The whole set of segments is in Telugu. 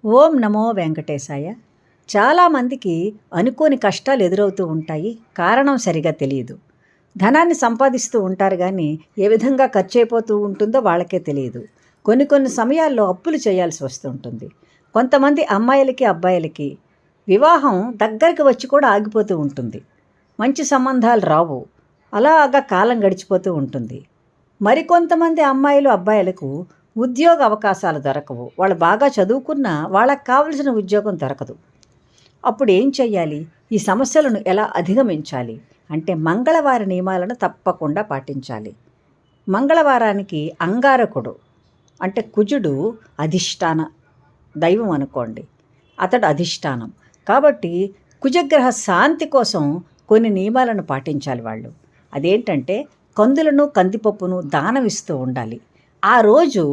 ఓం నమో వెంకటేశాయ. చాలామందికి అనుకోని కష్టాలు ఎదురవుతూ ఉంటాయి. కారణం సరిగా తెలియదు. ధనాన్ని సంపాదిస్తూ ఉంటారు కానీ ఏ విధంగా ఖర్చు అయిపోతూ ఉంటుందో వాళ్ళకే తెలియదు. కొన్ని సమయాల్లో అప్పులు చేయాల్సి వస్తుంటుంది. కొంతమంది అమ్మాయిలకి అబ్బాయిలకి వివాహం దగ్గరికి వచ్చి కూడా ఆగిపోతూ ఉంటుంది. మంచి సంబంధాలు రావు. అలాగా కాలం గడిచిపోతూ ఉంటుంది. మరికొంతమంది అమ్మాయిలు అబ్బాయిలకు ఉద్యోగ అవకాశాలు దొరకవు. వాళ్ళు బాగా చదువుకున్నా వాళ్ళకి కావలసిన ఉద్యోగం దొరకదు. అప్పుడు ఏం చెయ్యాలి? ఈ సమస్యలను ఎలా అధిగమించాలి అంటే మంగళవార నియమాలను తప్పకుండా పాటించాలి. మంగళవారానికి అంగారకుడు అంటే కుజుడు అధిష్టాన దైవం అనుకోండి. అతడు అధిష్టానం కాబట్టి కుజగ్రహ శాంతి కోసం కొన్ని నియమాలను పాటించాలి వాళ్ళు. అదేంటంటే కందులను కందిపప్పును దానం ఇస్తూ ఉండాలి. ఆ రోజు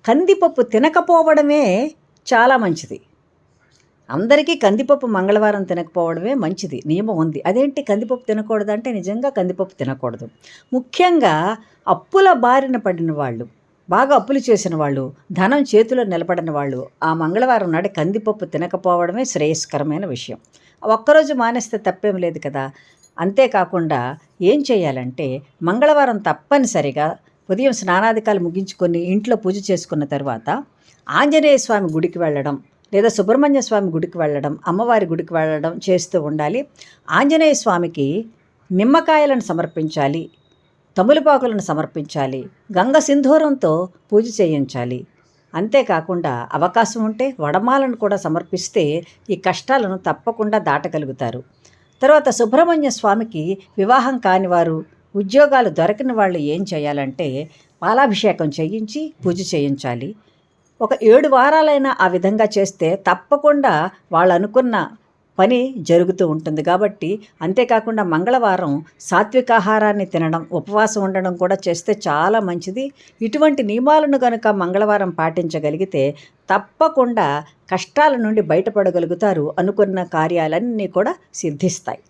కందిపప్పు తినకపోవడమే చాలా మంచిది. అందరికీ కందిపప్పు మంగళవారం తినకపోవడమే మంచిది. నియమం ఉంది. అదేంటి కందిపప్పు తినకూడదంటే నిజంగా కందిపప్పు తినకూడదు. ముఖ్యంగా అప్పుల బారిన పడిన వాళ్ళు, బాగా అప్పులు చేసిన వాళ్ళు, ధనం చేతిలో నిలబడిన వాళ్ళు ఆ మంగళవారం నాడు కందిపప్పు తినకపోవడమే శ్రేయస్కరమైన విషయం. ఒక్కరోజు మానేస్తే తప్పేం లేదు కదా. అంతేకాకుండా ఏం చేయాలంటే మంగళవారం తప్పనిసరిగా ఉదయం స్నానాధికాలు ముగించుకొని ఇంట్లో పూజ చేసుకున్న తర్వాత ఆంజనేయ స్వామి గుడికి వెళ్ళడం లేదా సుబ్రహ్మణ్య స్వామి గుడికి వెళ్ళడం, అమ్మవారి గుడికి వెళ్ళడం చేస్తూ ఉండాలి. ఆంజనేయ స్వామికి నిమ్మకాయలను సమర్పించాలి, తములపాకులను సమర్పించాలి, గంగ సింధూరంతో పూజ చేయించాలి. అంతేకాకుండా అవకాశం ఉంటే వడమాలను కూడా సమర్పిస్తే ఈ కష్టాలను తప్పకుండా దాటగలుగుతారు. తర్వాత సుబ్రహ్మణ్య స్వామికి వివాహం కానివారు, ఉద్యోగాలు దొరకని వాళ్ళు ఏం చేయాలంటే పాలాభిషేకం చేయించి పూజ చేయించాలి. ఒక 7 వారాలైనా ఆ విధంగా చేస్తే తప్పకుండా వాళ్ళు అనుకున్న పని జరుగుతూ ఉంటుంది. కాబట్టి అంతేకాకుండా మంగళవారం సాత్వికాహారాన్ని తినడం, ఉపవాసం ఉండడం కూడా చేస్తే చాలా మంచిది. ఇటువంటి నియమాలను కనుక మంగళవారం పాటించగలిగితే తప్పకుండా కష్టాల నుండి బయటపడగలుగుతారు. అనుకున్న కార్యాలన్నీ కూడా సిద్ధిస్తాయి.